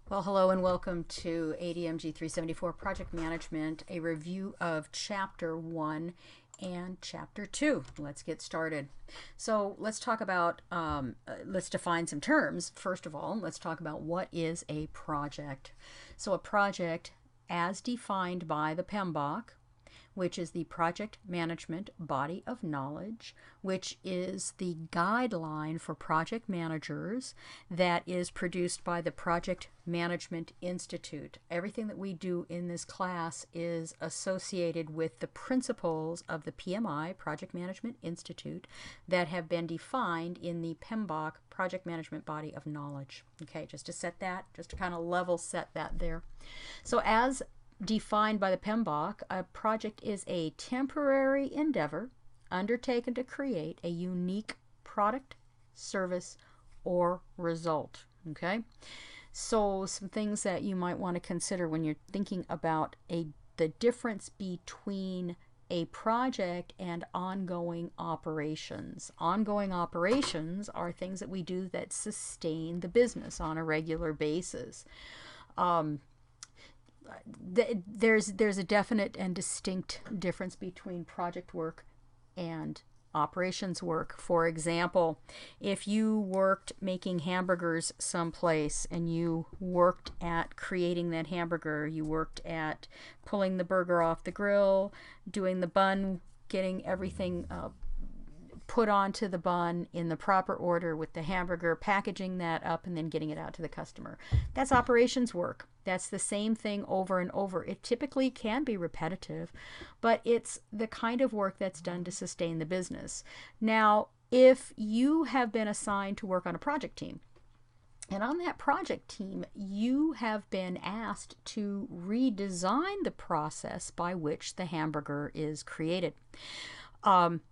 Well, hello and welcome to ADMG 374 Project Management, a review of Chapter 1 and Chapter 2. Let's get started. So let's talk about, let's define some terms. First of all, let's talk about what is a project. So a project, as defined by the PMBOK, which is the Project Management Body of Knowledge, which is the guideline for project managers that is produced by the Project Management Institute. Everything that we do in this class is associated with the principles of the PMI, Project Management Institute, that have been defined in the PMBOK, Project Management Body of Knowledge. Okay, just to set that, just to kind of level set that there. So as defined by the PMBOK, a project is a temporary endeavor undertaken to create a unique product, service, or result. Okay, so some things that you might want to consider when you're thinking about the difference between a project and ongoing operations. Ongoing operations are things that we do that sustain the business on a regular basis. There's a definite and distinct difference between project work and operations work. For example, if you worked making hamburgers someplace and you worked at creating that hamburger, you worked at pulling the burger off the grill, doing the bun, getting everything put onto the bun in the proper order with the hamburger, packaging that up, and then getting it out to the customer. That's operations work. That's the same thing over and over. It typically can be repetitive, but it's the kind of work that's done to sustain the business. Now, if you have been assigned to work on a project team, and on that project team, you have been asked to redesign the process by which the hamburger is created.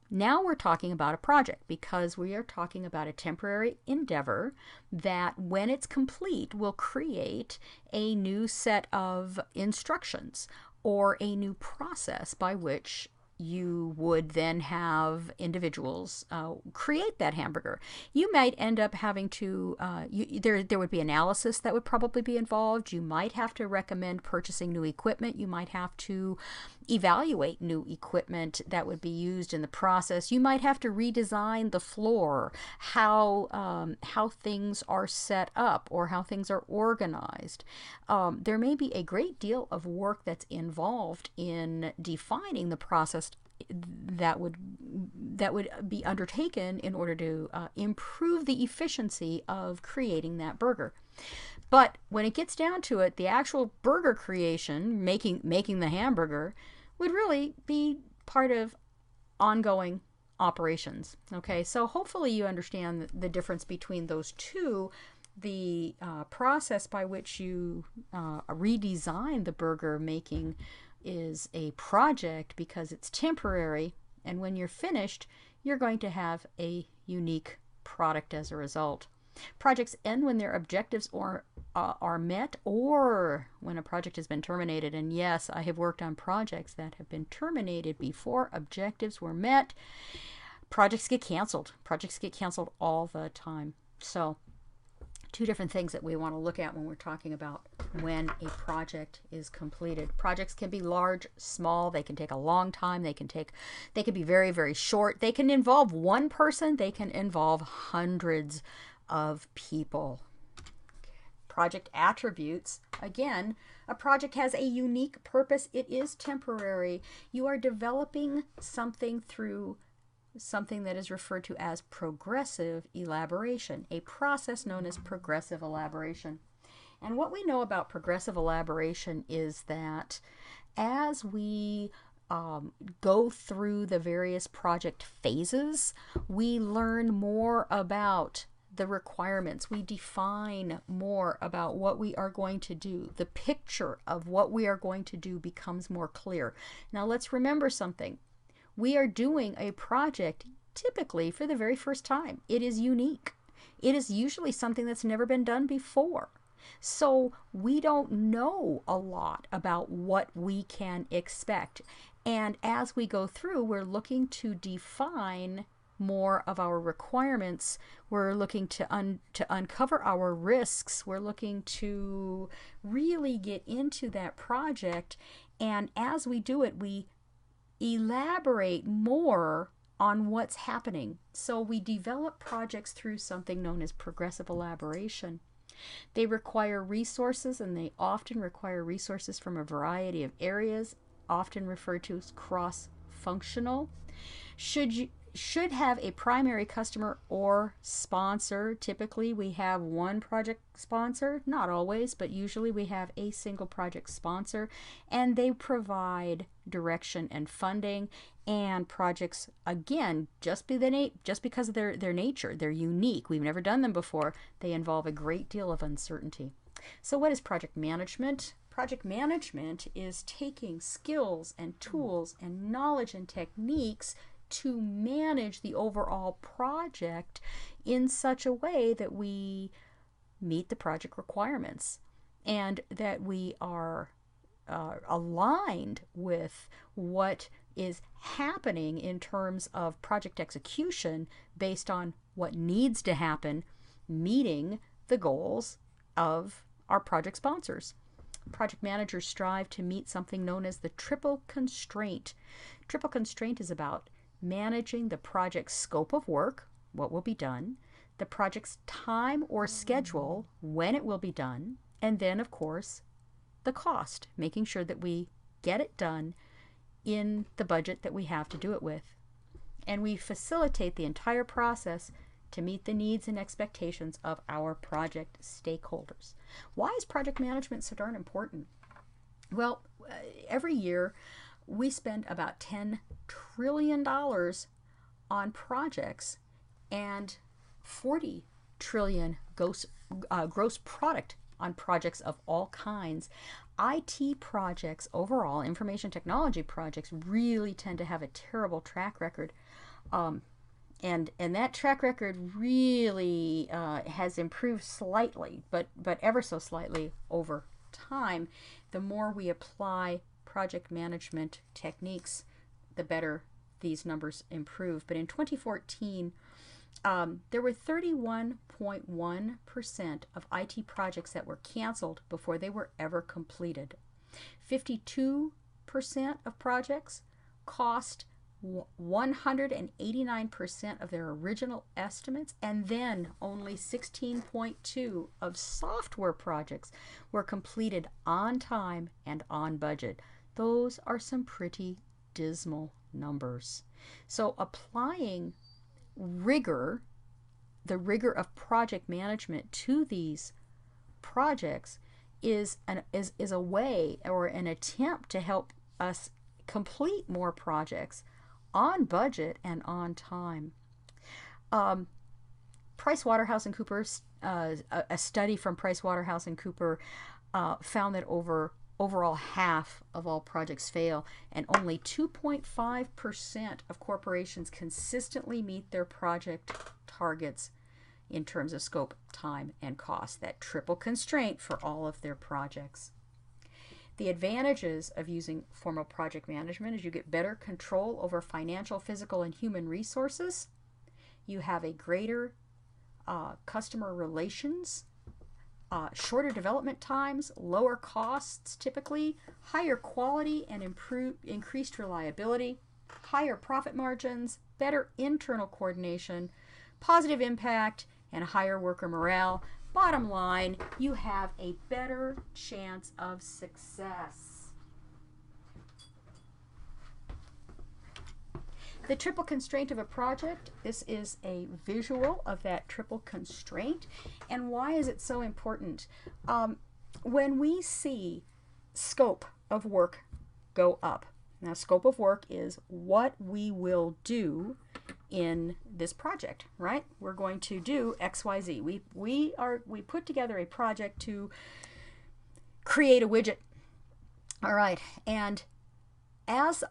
Now we're talking about a project because we are talking about a temporary endeavor that, when it's complete, will create a new set of instructions or a new process by which you would then have individuals create that hamburger. You might end up having to, there would be analysis that would probably be involved. You might have to recommend purchasing new equipment. You might have to evaluate new equipment that would be used in the process. You might have to redesign the floor, how things are set up or how things are organized. There may be a great deal of work that's involved in defining the process that would be undertaken in order to improve the efficiency of creating that burger. But when it gets down to it, the actual burger creation, making the hamburger, would really be part of ongoing operations. Okay, so hopefully you understand the difference between those two. The process by which you redesign the burger making is a project because it's temporary, and when you're finished, you're going to have a unique product as a result. Projects end when their objectives are met, or when a project has been terminated. And yes, I have worked on projects that have been terminated before objectives were met. Projects get canceled. Projects get canceled all the time. So two different things that we want to look at when we're talking about when a project is completed. Projects can be large, small, they can take a long time, they can be very, very short. They can involve one person, they can involve hundreds of people. Project attributes. Again, a project has a unique purpose. It is temporary. You are developing something through something that is referred to as progressive elaboration, a process known as progressive elaboration. And what we know about progressive elaboration is that as we go through the various project phases, we learn more about the requirements. We define more about what we are going to do. The picture of what we are going to do becomes more clear. Now let's remember something. We are doing a project typically for the very first time. It is unique. It is usually something that's never been done before. So we don't know a lot about what we can expect. And as we go through, we're looking to define more of our requirements. We're looking to uncover our risks. We're looking to really get into that project. And as we do it, we elaborate more on what's happening. So we develop projects through something known as progressive elaboration. They require resources, and they often require resources from a variety of areas, often referred to as cross-functional. Should have a primary customer or sponsor. Typically we have one project sponsor, not always, but usually we have a single project sponsor, and they provide direction and funding. And projects, again, just because of their nature, they're unique, we've never done them before, they involve a great deal of uncertainty. So what is project management? Project management is taking skills and tools and knowledge and techniques to manage the overall project in such a way that we meet the project requirements and that we are aligned with what is happening in terms of project execution based on what needs to happen, meeting the goals of our project sponsors. Project managers strive to meet something known as the triple constraint. Triple constraint is about managing the project's scope of work, what will be done, the project's time or schedule, when it will be done, and then, of course, the cost, making sure that we get it done in the budget that we have to do it with. And we facilitate the entire process to meet the needs and expectations of our project stakeholders. Why is project management so darn important? Well, every year we spend about $10 trillion on projects and 40 trillion gross product on projects of all kinds. IT projects overall, information technology projects, really tend to have a terrible track record. And that track record really has improved slightly, but ever so slightly over time. The more we apply project management techniques, the better these numbers improve. But in 2014, there were 31.1% of IT projects that were canceled before they were ever completed. 52% of projects cost 189% of their original estimates, and then only 16.2% of software projects were completed on time and on budget. Those are some pretty dismal numbers. So applying rigor, the rigor of project management to these projects is a way or an attempt to help us complete more projects on budget and on time. PricewaterhouseCoopers, a study from PricewaterhouseCoopers found that overall half of all projects fail, and only 2.5% of corporations consistently meet their project targets in terms of scope, time, and cost. That triple constraint for all of their projects. The advantages of using formal project management is you get better control over financial, physical, and human resources. You have a greater customer relations, shorter development times, lower costs typically, higher quality and increased reliability, higher profit margins, better internal coordination, positive impact, and higher worker morale. Bottom line, you have a better chance of success. The triple constraint of a project, this is a visual of that triple constraint. And why is it so important? When we see scope of work go up, now scope of work is what we will do in this project, right? We're going to do XYZ. We put together a project to create a widget. All right, and as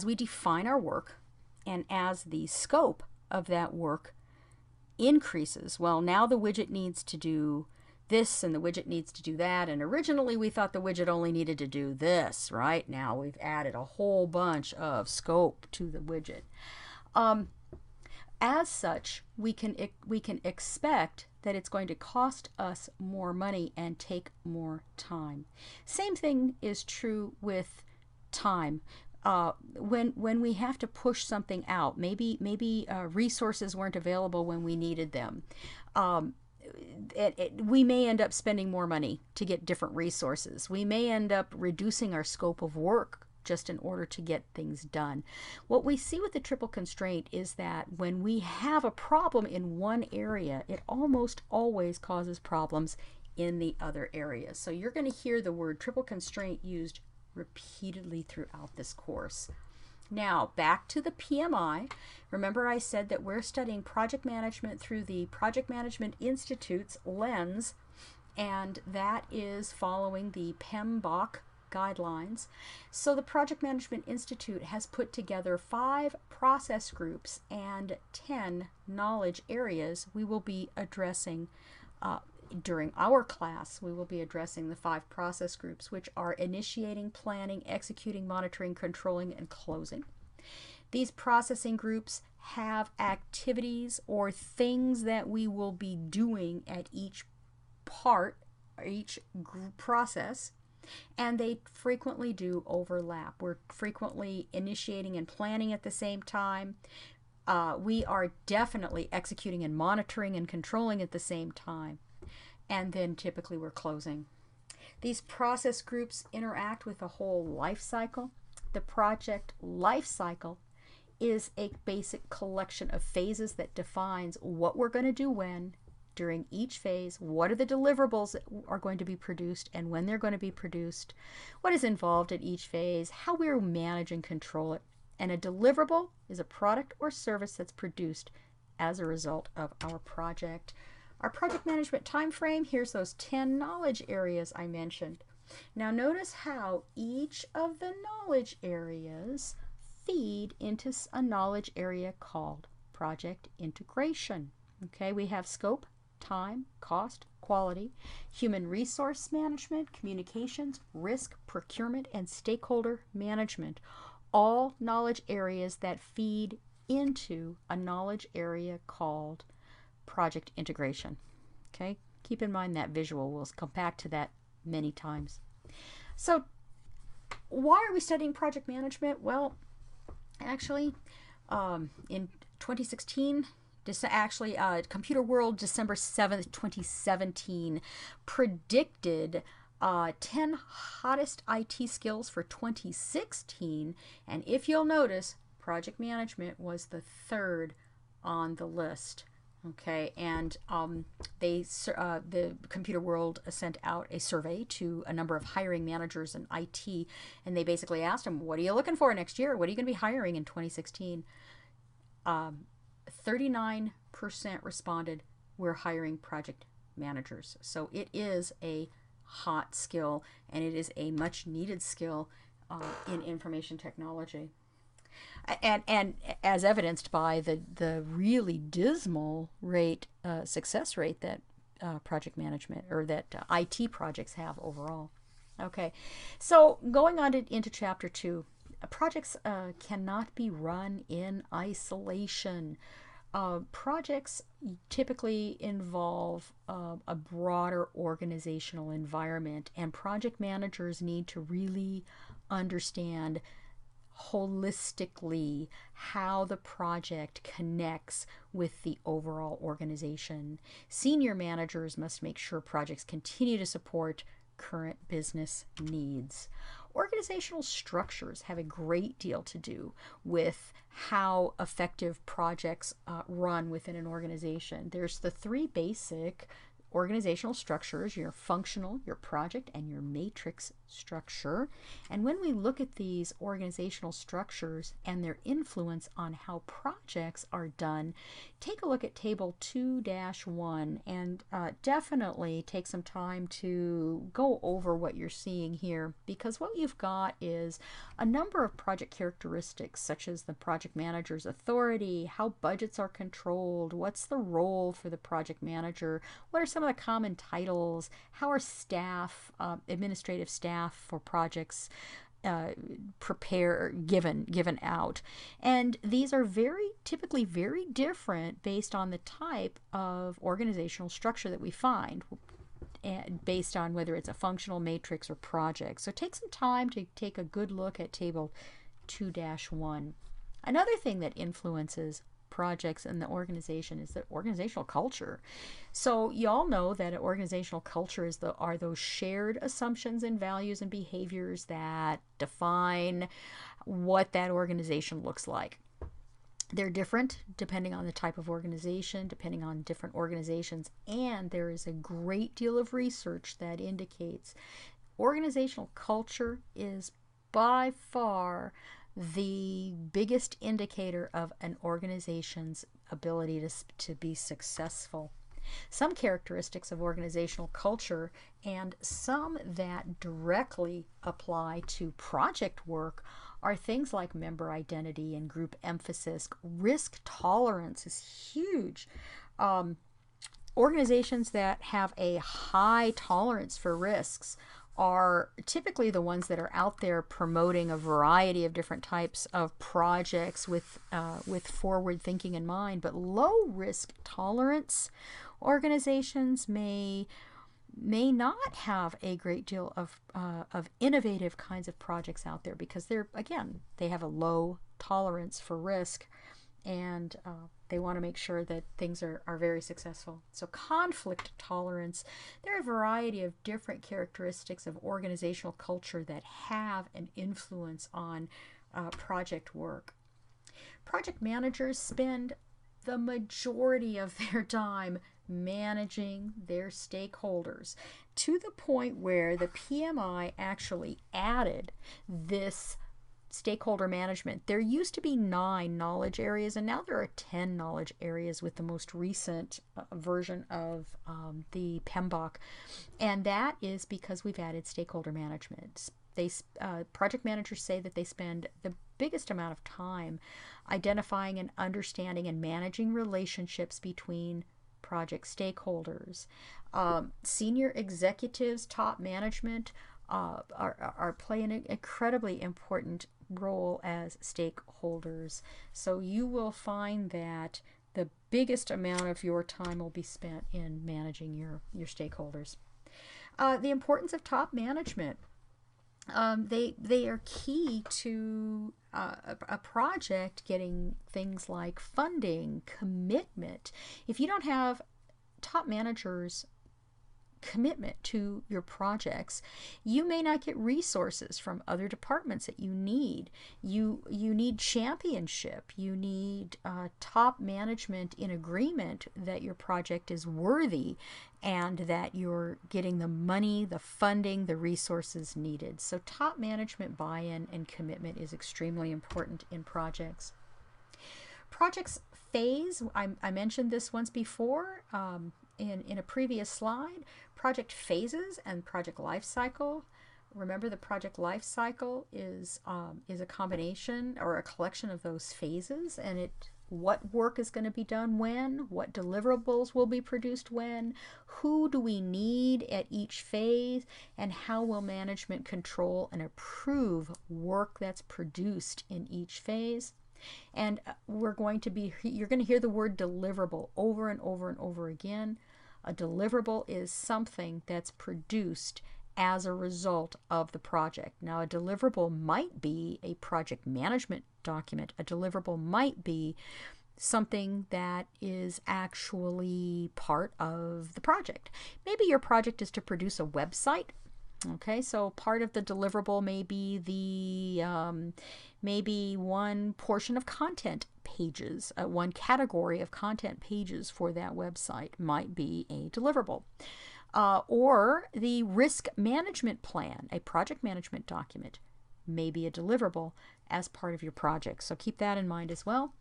we define our work, and as the scope of that work increases, well, now the widget needs to do this and the widget needs to do that, and originally we thought the widget only needed to do this, right? Now we've added a whole bunch of scope to the widget. As such, we can expect that it's going to cost us more money and take more time. Same thing is true with time. When we have to push something out, maybe resources weren't available when we needed them. We may end up spending more money to get different resources. We may end up reducing our scope of work just in order to get things done. What we see with the triple constraint is that when we have a problem in one area, it almost always causes problems in the other areas. So you're going to hear the word triple constraint used repeatedly throughout this course. Now, back to the PMI. Remember I said that we're studying project management through the Project Management Institute's lens, and that is following the PMBOK guidelines. So the Project Management Institute has put together 5 process groups and 10 knowledge areas we will be addressing during our class. We will be addressing the 5 process groups, which are initiating, planning, executing, monitoring, controlling, and closing. These processing groups have activities or things that we will be doing at each part, each process, and they frequently do overlap. We're frequently initiating and planning at the same time. We are definitely executing and monitoring and controlling at the same time. And then typically we're closing. These process groups interact with the whole life cycle. The project life cycle is a basic collection of phases that defines what we're going to do when, during each phase, what are the deliverables that are going to be produced and when they're going to be produced, what is involved at each phase, how we manage and control it. And a deliverable is a product or service that's produced as a result of our project. Our project management time frame, here's those 10 knowledge areas I mentioned. Now notice how each of the knowledge areas feed into a knowledge area called project integration. Okay, we have scope, time, cost, quality, human resource management, communications, risk, procurement, and stakeholder management. All knowledge areas that feed into a knowledge area called project integration. Okay, keep in mind that visual. We'll come back to that many times. So why are we studying project management? Well, actually, in 2016, Computer World, December 7th, 2017, predicted 10 hottest IT skills for 2016, and if you'll notice, project management was the 3rd on the list. Okay, and the Computer World sent out a survey to a number of hiring managers in IT, and they basically asked them, what are you looking for next year? What are you going to be hiring in 2016? 39% responded, we're hiring project managers. So it is a hot skill, and it is a much needed skill in information technology. And as evidenced by the really dismal success rate that project management or that IT projects have overall. Okay, so going on into chapter 2, projects cannot be run in isolation. Projects typically involve a broader organizational environment, and project managers need to really understand holistically how the project connects with the overall organization. Senior managers must make sure projects continue to support current business needs. Organizational structures have a great deal to do with how effective projects run within an organization. There's the 3 basic organizational structures: your functional, your project, and your matrix structure. And when we look at these organizational structures and their influence on how projects are done, take a look at table 2-1 and definitely take some time to go over what you're seeing here, because what you've got is a number of project characteristics, such as the project manager's authority, how budgets are controlled, what's the role for the project manager, what are some of the common titles, how are staff, administrative staff for projects given out, and these are typically very different based on the type of organizational structure that we find, and based on whether it's a functional matrix or project. So take some time to take a good look at table 2-1. Another thing that influences projects in the organization is the organizational culture. So you all know that an organizational culture are those shared assumptions and values and behaviors that define what that organization looks like. They're different depending on the type of organization, depending on different organizations, and there is a great deal of research that indicates organizational culture is by far the biggest indicator of an organization's ability to be successful. Some characteristics of organizational culture and some that directly apply to project work are things like member identity and group emphasis. Risk tolerance is huge. Organizations that have a high tolerance for risks are typically the ones that are out there promoting a variety of different types of projects with forward thinking in mind. But low risk tolerance organizations may not have a great deal of innovative kinds of projects out there because they have a low tolerance for risk, and they want to make sure that things are very successful. So conflict tolerance, there are a variety of different characteristics of organizational culture that have an influence on project work. Project managers spend the majority of their time managing their stakeholders, to the point where the PMI actually added this stakeholder management. There used to be 9 knowledge areas, and now there are 10 knowledge areas with the most recent version of the PMBOK, and that is because we've added stakeholder management. Project managers say that they spend the biggest amount of time identifying and understanding and managing relationships between project stakeholders. Senior executives, top management are playing an incredibly important role as stakeholders. So you will find that the biggest amount of your time will be spent in managing your stakeholders. The importance of top management. They are key to a project getting things like funding, commitment. If you don't have top managers' commitment to your projects, you may not get resources from other departments that you need. You need championship. You need top management in agreement that your project is worthy and that you're getting the money, the funding, the resources needed. So top management buy-in and commitment is extremely important in projects. Projects phase, I mentioned this once before in a previous slide. Project phases and project life cycle. Remember, the project life cycle is a combination or a collection of those phases, and what work is going to be done when, what deliverables will be produced when, who do we need at each phase, and how will management control and approve work that's produced in each phase. And you're going to hear the word deliverable over and over and over again. A deliverable is something that's produced as a result of the project. Now, a deliverable might be a project management document. A deliverable might be something that is actually part of the project. Maybe your project is to produce a website. Okay, so part of the deliverable may be maybe one portion of content pages, one category of content pages for that website might be a deliverable. Or the risk management plan, a project management document, may be a deliverable as part of your project. So keep that in mind as well.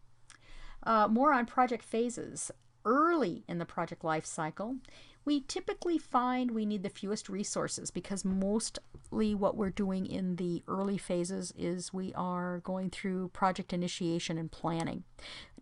More on project phases. Early in the project life cycle, we typically find we need the fewest resources because mostly what we're doing in the early phases is we are going through project initiation and planning.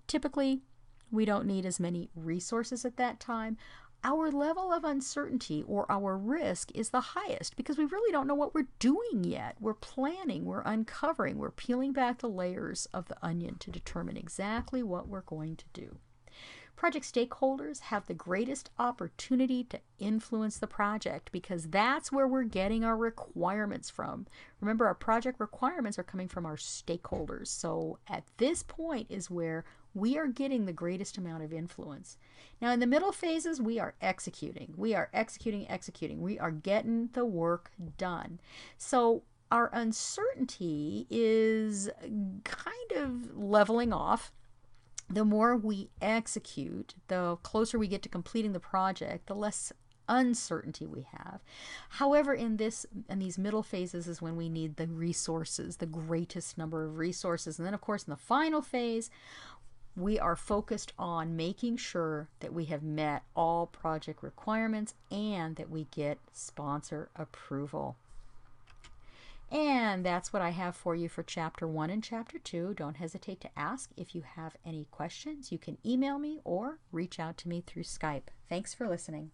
Typically, we don't need as many resources at that time. our level of uncertainty or our risk is the highest because we really don't know what we're doing yet. We're planning, we're uncovering, we're peeling back the layers of the onion to determine exactly what we're going to do. Project stakeholders have the greatest opportunity to influence the project because that's where we're getting our requirements from. Remember, our project requirements are coming from our stakeholders. So at this point is where we are getting the greatest amount of influence. Now in the middle phases, we are executing. We are executing. We are getting the work done. So our uncertainty is kind of leveling off. The more we execute, the closer we get to completing the project, the less uncertainty we have. However, in these middle phases is when we need the resources, the greatest number of resources. And then of course in the final phase, we are focused on making sure that we have met all project requirements and that we get sponsor approval. And that's what I have for you for Chapter 1 and Chapter 2. Don't hesitate to ask if you have any questions. You can email me or reach out to me through Skype. Thanks for listening.